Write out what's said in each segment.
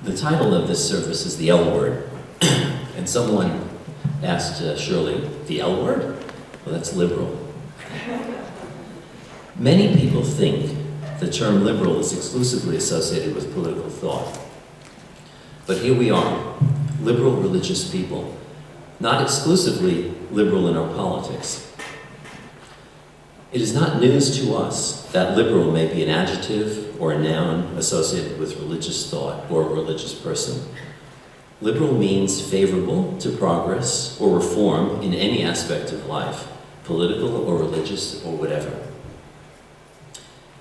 The title of this service is the L Word. And someone asked Shirley, the L Word? Well, that's liberal. Many people think the term liberal is exclusively associated with political thought. But here we are, liberal religious people, not exclusively liberal in our politics. It is not news to us that liberal may be an adjective or a noun associated with religious thought or a religious person. Liberal means favorable to progress or reform in any aspect of life, political or religious or whatever.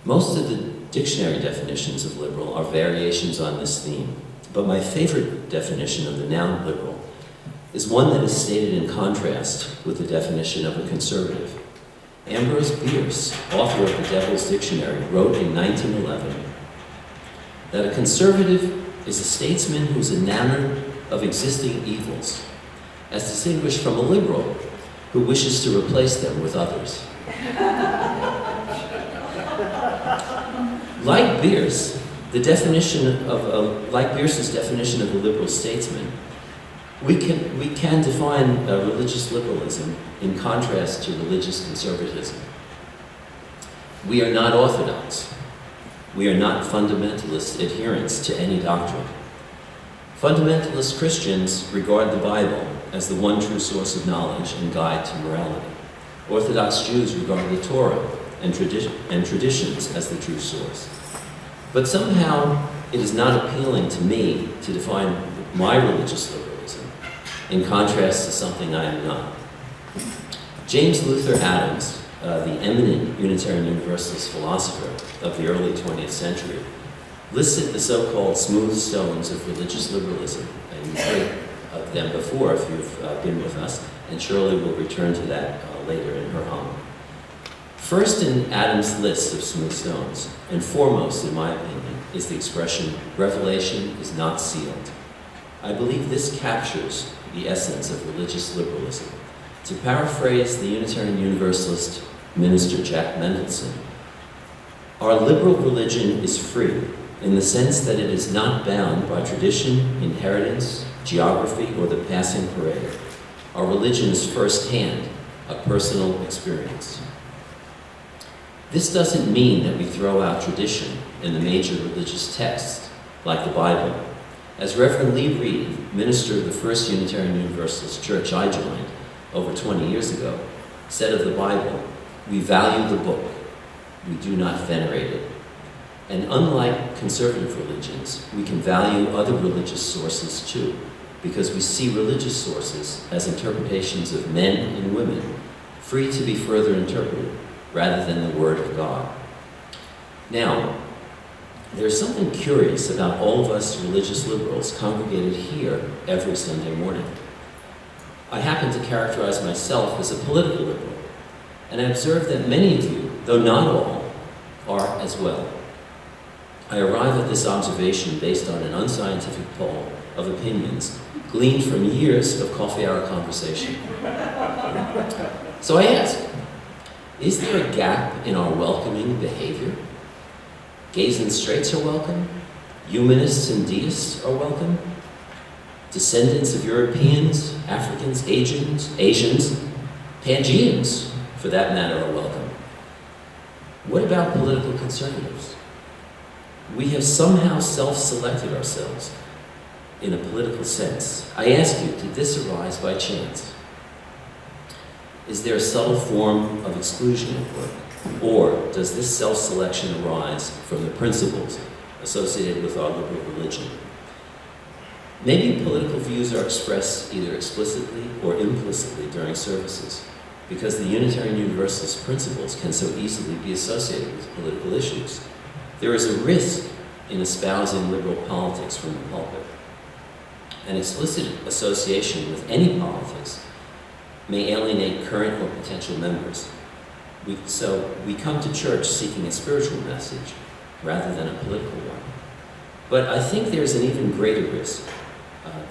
Most of the dictionary definitions of liberal are variations on this theme, but my favorite definition of the noun liberal is one that is stated in contrast with the definition of a conservative. Ambrose Bierce, author of the Devil's Dictionary, wrote in 1911 that a conservative is a statesman who is enamored of existing evils, as distinguished from a liberal who wishes to replace them with others. Like Bierce's definition of a liberal statesman, we can define religious liberalism in contrast to religious conservatism. We are not orthodox. We are not fundamentalist adherents to any doctrine. Fundamentalist Christians regard the Bible as the one true source of knowledge and guide to morality. Orthodox Jews regard the Torah and traditions as the true source. But somehow it is not appealing to me to define my religious liberalism in contrast to something I am not. James Luther Adams, the eminent Unitarian Universalist philosopher of the early 20th century, listed the so-called smooth stones of religious liberalism, and you've heard of them before if you've been with us, and Shirley will return to that later in her home. First in Adams' list of smooth stones, and foremost in my opinion, is the expression, revelation is not sealed. I believe this captures the essence of religious liberalism. To paraphrase the Unitarian Universalist minister Jack Mendelson, our liberal religion is free in the sense that it is not bound by tradition, inheritance, geography, or the passing parade. Our religion is first-hand, a personal experience. This doesn't mean that we throw out tradition in the major religious texts, like the Bible. As Reverend Lee Reed, minister of the First Unitarian Universalist Church I joined over 20 years ago, said of the Bible, we value the book, we do not venerate it. And unlike conservative religions, we can value other religious sources too, because we see religious sources as interpretations of men and women, free to be further interpreted, rather than the Word of God. Now, there's something curious about all of us religious liberals congregated here every Sunday morning. I happen to characterize myself as a political liberal, and I observe that many of you, though not all, are as well. I arrive at this observation based on an unscientific poll of opinions gleaned from years of coffee hour conversation. So I ask, is there a gap in our welcoming behavior? Gays and straights are welcome. Humanists and deists are welcome. Descendants of Europeans, Africans, Asians, Pangeans, for that matter, are welcome. What about political conservatives? We have somehow self-selected ourselves in a political sense. I ask you, did this arise by chance? Is there a subtle form of exclusion at work? Or does this self-selection arise from the principles associated with our liberal religion? Maybe political views are expressed either explicitly or implicitly during services, because the Unitarian Universalist principles can so easily be associated with political issues. There is a risk in espousing liberal politics from the pulpit. An explicit association with any politics may alienate current or potential members. So we come to church seeking a spiritual message rather than a political one. But I think there's an even greater risk,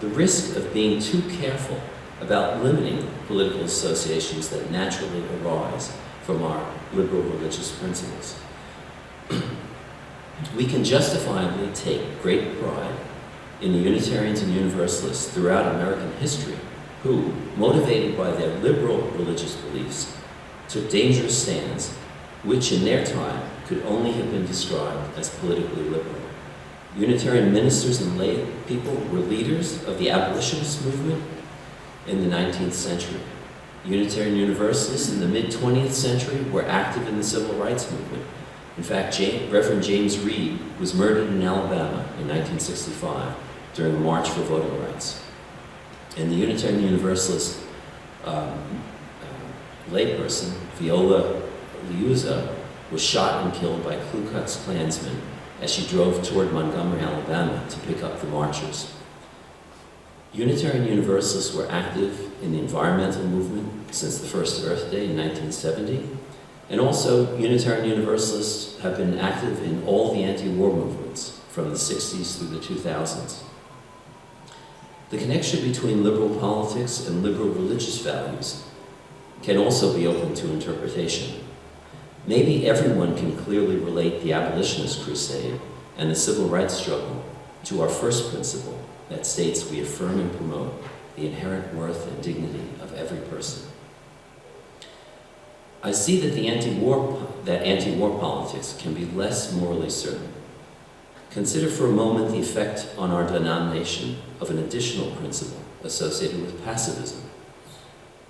the risk of being too careful about limiting political associations that naturally arise from our liberal religious principles. We can justifiably take great pride in the Unitarians and Universalists throughout American history who, motivated by their liberal religious beliefs, took dangerous stands, which in their time could only have been described as politically liberal. Unitarian ministers and lay people were leaders of the abolitionist movement in the 19th century. Unitarian Universalists in the mid-20th century were active in the civil rights movement. In fact, Reverend James Reed was murdered in Alabama in 1965 during the March for Voting Rights. And the Unitarian Universalist layperson, Viola Liuzza, was shot and killed by Ku Klux Klansmen as she drove toward Montgomery, Alabama to pick up the marchers. Unitarian Universalists were active in the environmental movement since the first Earth Day in 1970, and also Unitarian Universalists have been active in all the anti-war movements from the 60s through the 2000s. The connection between liberal politics and liberal religious values can also be open to interpretation. Maybe everyone can clearly relate the abolitionist crusade and the civil rights struggle to our first principle that states we affirm and promote the inherent worth and dignity of every person. I see that anti-war politics can be less morally certain. Consider for a moment the effect on our denomination of an additional principle associated with pacifism.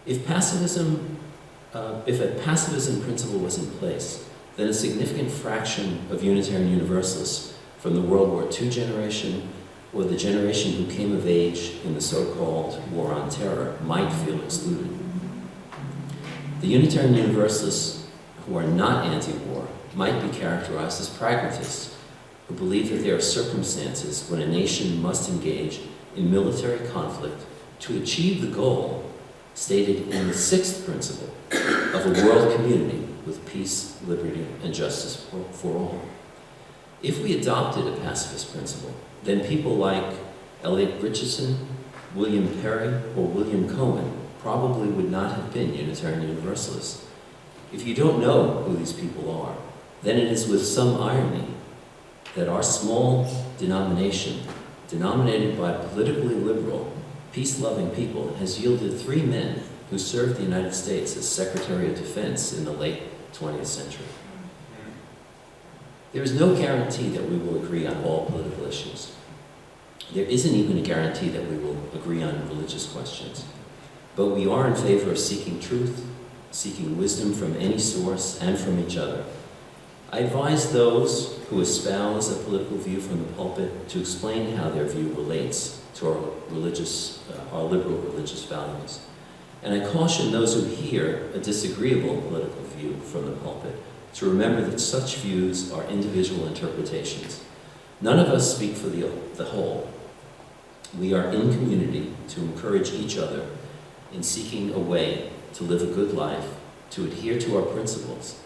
If a pacifism principle was in place, then a significant fraction of Unitarian Universalists from the World War II generation or the generation who came of age in the so-called War on Terror might feel excluded. The Unitarian Universalists who are not anti-war might be characterized as pragmatists who believe that there are circumstances when a nation must engage in military conflict to achieve the goal stated in the sixth principle of a world community with peace, liberty, and justice for all. If we adopted a pacifist principle, then people like Elliot Richardson, William Perry, or William Cohen probably would not have been Unitarian Universalists. If you don't know who these people are, then it is with some irony that our small denomination, denominated by politically liberal, peace-loving people, has yielded 3 men who served the United States as Secretary of Defense in the late 20th century. There is no guarantee that we will agree on all political issues. There isn't even a guarantee that we will agree on religious questions. But we are in favor of seeking truth, seeking wisdom from any source and from each other. I advise those who espouse a political view from the pulpit to explain how their view relates to our liberal religious values. And I caution those who hear a disagreeable political view from the pulpit to remember that such views are individual interpretations. None of us speak for the whole. We are in community to encourage each other in seeking a way to live a good life, to adhere to our principles,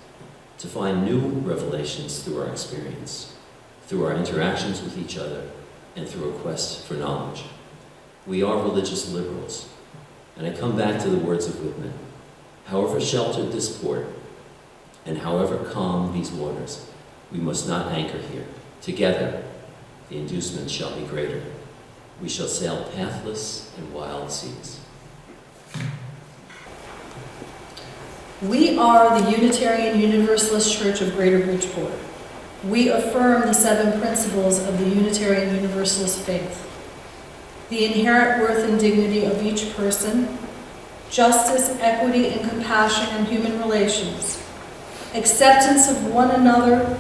to find new revelations through our experience, through our interactions with each other, and through a quest for knowledge. We are religious liberals. And I come back to the words of Whitman. However sheltered this port, and however calm these waters, we must not anchor here. Together, the inducement shall be greater. We shall sail pathless and wild seas. We are the Unitarian Universalist Church of Greater Bridgeport. We affirm the 7 principles of the Unitarian Universalist faith: the inherent worth and dignity of each person, justice, equity, and compassion in human relations, acceptance of one another,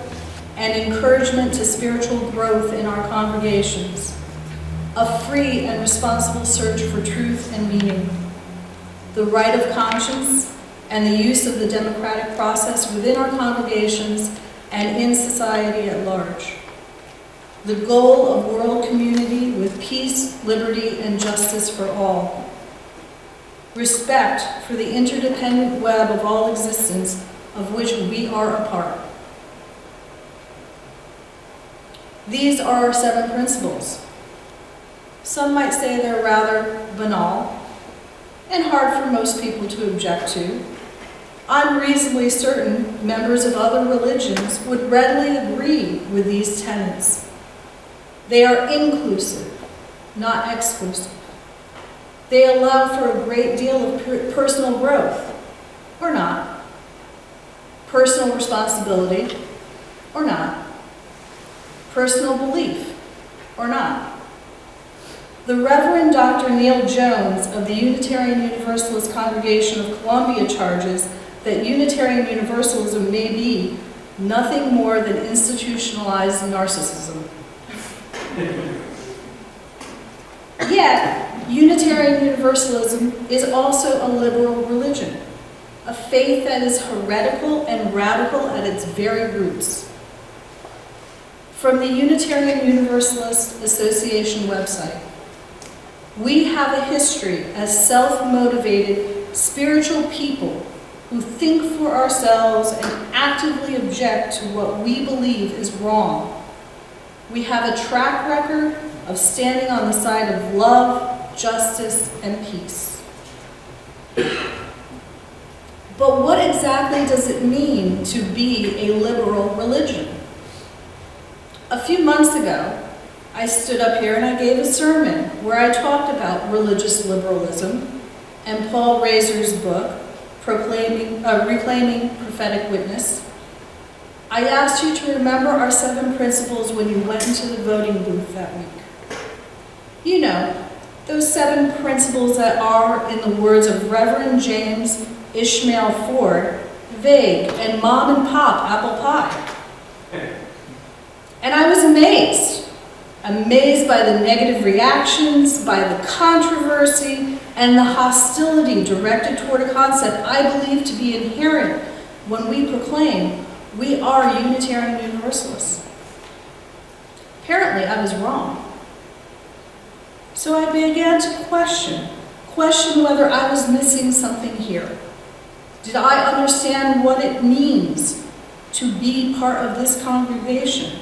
and encouragement to spiritual growth in our congregations, a free and responsible search for truth and meaning, the right of conscience, and the use of the democratic process within our congregations and in society at large. The goal of world community with peace, liberty, and justice for all. Respect for the interdependent web of all existence of which we are a part. These are our 7 principles. Some might say they're rather banal and hard for most people to object to. I'm reasonably certain members of other religions would readily agree with these tenets. They are inclusive, not exclusive. They allow for a great deal of personal growth, or not. Personal responsibility, or not. Personal belief, or not. The Reverend Dr. Neil Jones of the Unitarian Universalist Congregation of Columbia charges that Unitarian Universalism may be nothing more than institutionalized narcissism. Yet, Unitarian Universalism is also a liberal religion, a faith that is heretical and radical at its very roots. From the Unitarian Universalist Association website, we have a history as self-motivated, spiritual people who think for ourselves and actively object to what we believe is wrong. We have a track record of standing on the side of love, justice, and peace. But what exactly does it mean to be a liberal religion? A few months ago, I stood up here and I gave a sermon where I talked about religious liberalism and Paul Razor's book, Reclaiming Prophetic Witness. I asked you to remember our 7 principles when you went into the voting booth that week. You know, those 7 principles that are, in the words of Reverend James Ishmael Ford, vague and mom and pop apple pie. And I was amazed by the negative reactions, by the controversy, and the hostility directed toward a concept I believe to be inherent when we proclaim we are Unitarian Universalists. Apparently, I was wrong. So I began to question whether I was missing something here. Did I understand what it means to be part of this congregation,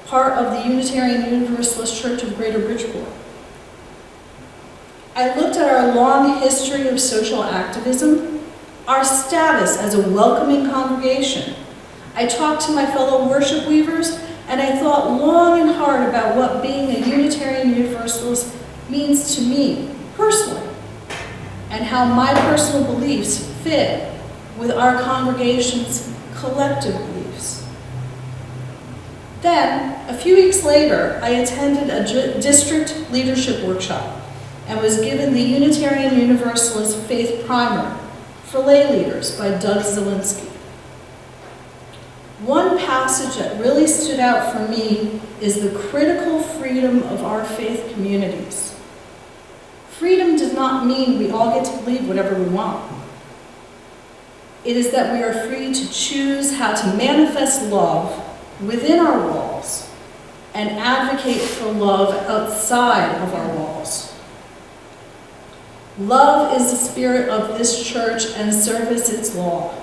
part of the Unitarian Universalist Church of Greater Bridgeport? I looked at our long history of social activism, our status as a welcoming congregation. I talked to my fellow worship weavers, and I thought long and hard about what being a Unitarian Universalist means to me, personally, and how my personal beliefs fit with our congregation's collective beliefs. Then, a few weeks later, I attended a district leadership workshop and was given the Unitarian Universalist Faith Primer for lay leaders by Doug Zielinski. One passage that really stood out for me is the critical freedom of our faith communities. Freedom does not mean we all get to believe whatever we want. It is that we are free to choose how to manifest love within our walls and advocate for love outside of our walls. Love is the spirit of this church and service its law.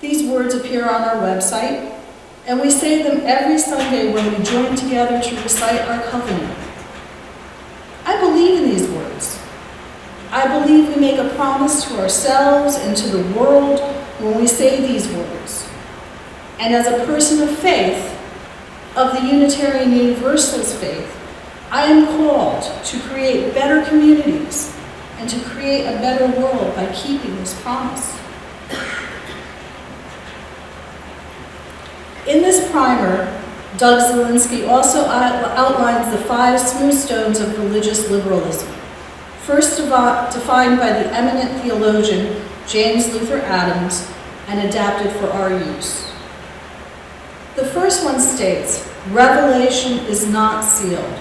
These words appear on our website, and we say them every Sunday when we join together to recite our covenant. I believe in these words. I believe we make a promise to ourselves and to the world when we say these words. And as a person of faith, of the Unitarian Universalist faith, I am called to create better communities and to create a better world by keeping this promise. In this primer, Doug Zielinski also outlines the 5 smooth stones of religious liberalism, first defined by the eminent theologian James Luther Adams and adapted for our use. The first one states, revelation is not sealed.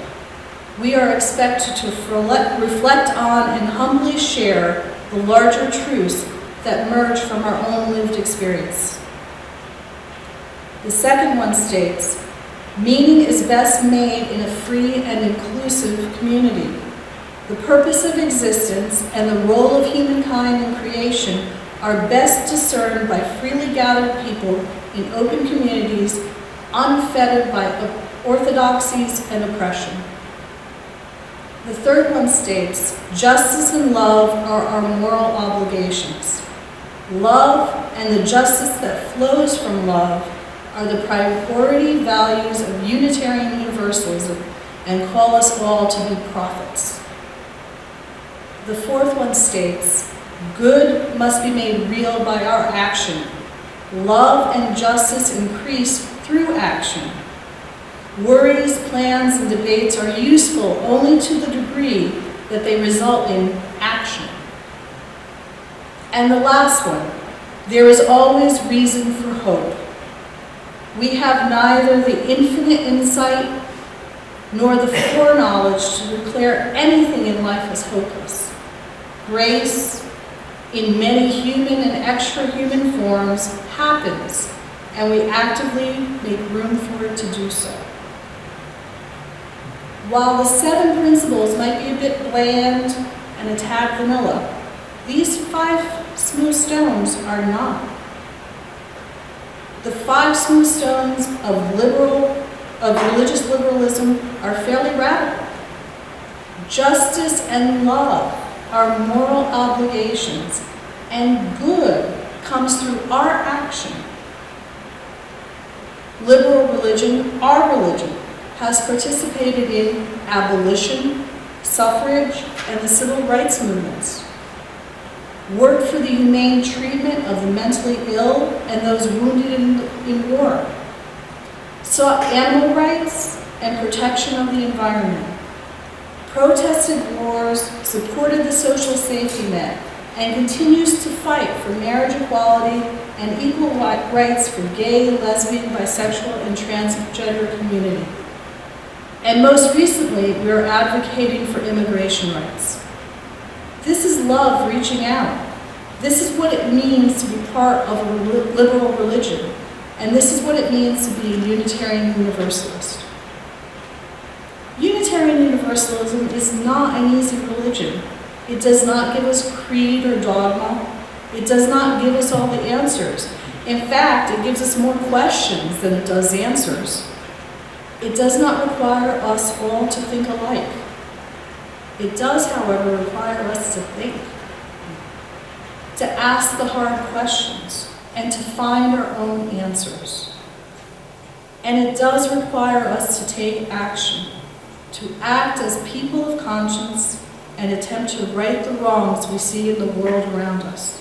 We are expected to reflect on and humbly share the larger truths that emerge from our own lived experience. The second one states, meaning is best made in a free and inclusive community. The purpose of existence and the role of humankind in creation are best discerned by freely gathered people in open communities, unfettered by orthodoxies and oppression. The third one states, justice and love are our moral obligations. Love and the justice that flows from love are the priority values of Unitarian Universalism and call us all to be prophets. The fourth one states, good must be made real by our action. Love and justice increase through action. Worries, plans, and debates are useful only to the degree that they result in action. And the last one, there is always reason for hope. We have neither the infinite insight nor the foreknowledge to declare anything in life as hopeless. Grace, in many human and extra-human forms, happens, and we actively make room for it to do so. While the 7 principles might be a bit bland and a tad vanilla, these 5 smooth stones are not. The 5 smooth stones of religious liberalism are fairly radical. Justice and love are moral obligations, and good comes through our action. Liberal religion, our religion, has participated in abolition, suffrage, and the civil rights movements, worked for the humane treatment of the mentally ill and those wounded in war, sought animal rights and protection of the environment, protested wars, supported the social safety net, and continues to fight for marriage equality and equal rights for gay, lesbian, bisexual, and transgender community. And most recently, we are advocating for immigration rights. This is love reaching out. This is what it means to be part of a liberal religion. And this is what it means to be a Unitarian Universalist. Unitarian Universalism is not an easy religion. It does not give us creed or dogma. It does not give us all the answers. In fact, it gives us more questions than it does answers. It does not require us all to think alike. It does, however, require us to think, to ask the hard questions, and to find our own answers. And it does require us to take action, to act as people of conscience and attempt to right the wrongs we see in the world around us.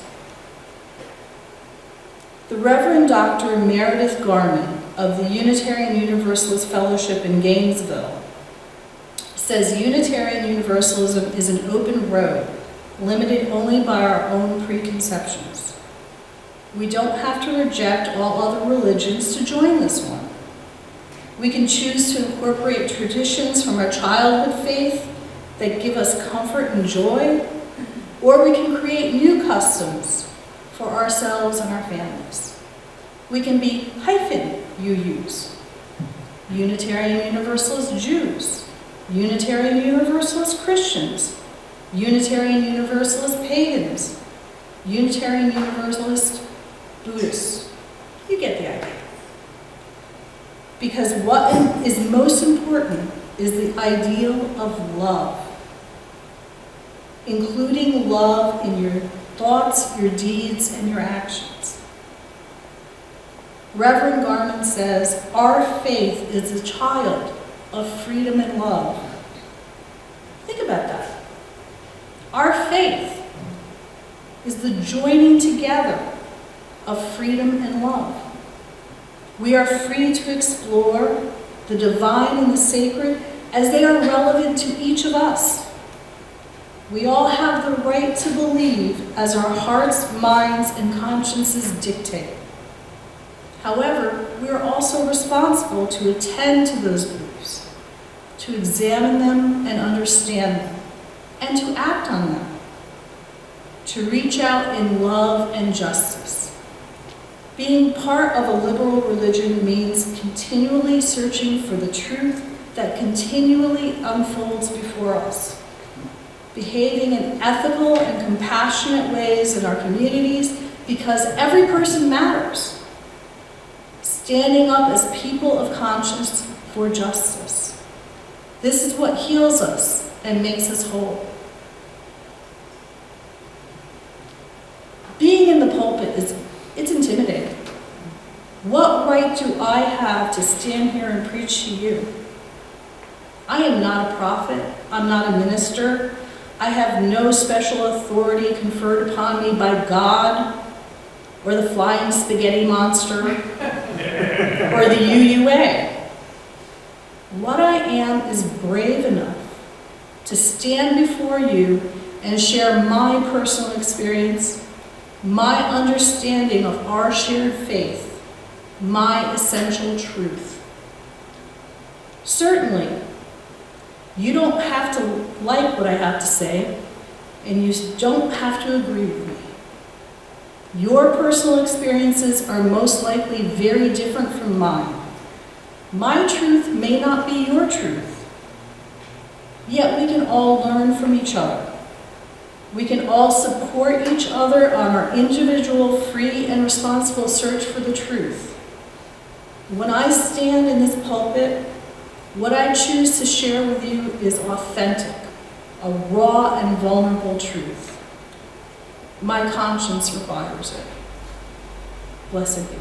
The Reverend Dr. Meredith Garman of the Unitarian Universalist Fellowship in Gainesville says Unitarian Universalism is an open road, limited only by our own preconceptions. We don't have to reject all other religions to join this one. We can choose to incorporate traditions from our childhood faith that give us comfort and joy, or we can create new customs for ourselves and our families. We can be UUs, Unitarian Universalist Jews, Unitarian Universalist Christians, Unitarian Universalist Pagans, Unitarian Universalist Buddhists. You get the idea. Because what is most important is the ideal of love, including love in your thoughts, your deeds, and your actions. Reverend Garman says, our faith is a child of freedom and love. Think about that. Our faith is the joining together of freedom and love. We are free to explore the divine and the sacred as they are relevant to each of us. We all have the right to believe as our hearts, minds, and consciences dictate. However, we are also responsible to attend to those beliefs, to examine them and understand them, and to act on them, to reach out in love and justice. Being part of a liberal religion means continually searching for the truth that continually unfolds before us, behaving in ethical and compassionate ways in our communities because every person matters, standing up as people of conscience for justice. This is what heals us and makes us whole. Being in the pulpit it's intimidating. What right do I have to stand here and preach to you? I am not a prophet. I'm not a minister. I have no special authority conferred upon me by God or the flying spaghetti monster or the UUA. What I am is brave enough to stand before you and share my personal experience, my understanding of our shared faith, my essential truth. Certainly, you don't have to like what I have to say, and you don't have to agree with me. Your personal experiences are most likely very different from mine. My truth may not be your truth, yet we can all learn from each other. We can all support each other on our individual, free, and responsible search for the truth. When I stand in this pulpit, what I choose to share with you is authentic, a raw and vulnerable truth. My conscience requires it. Blessed be.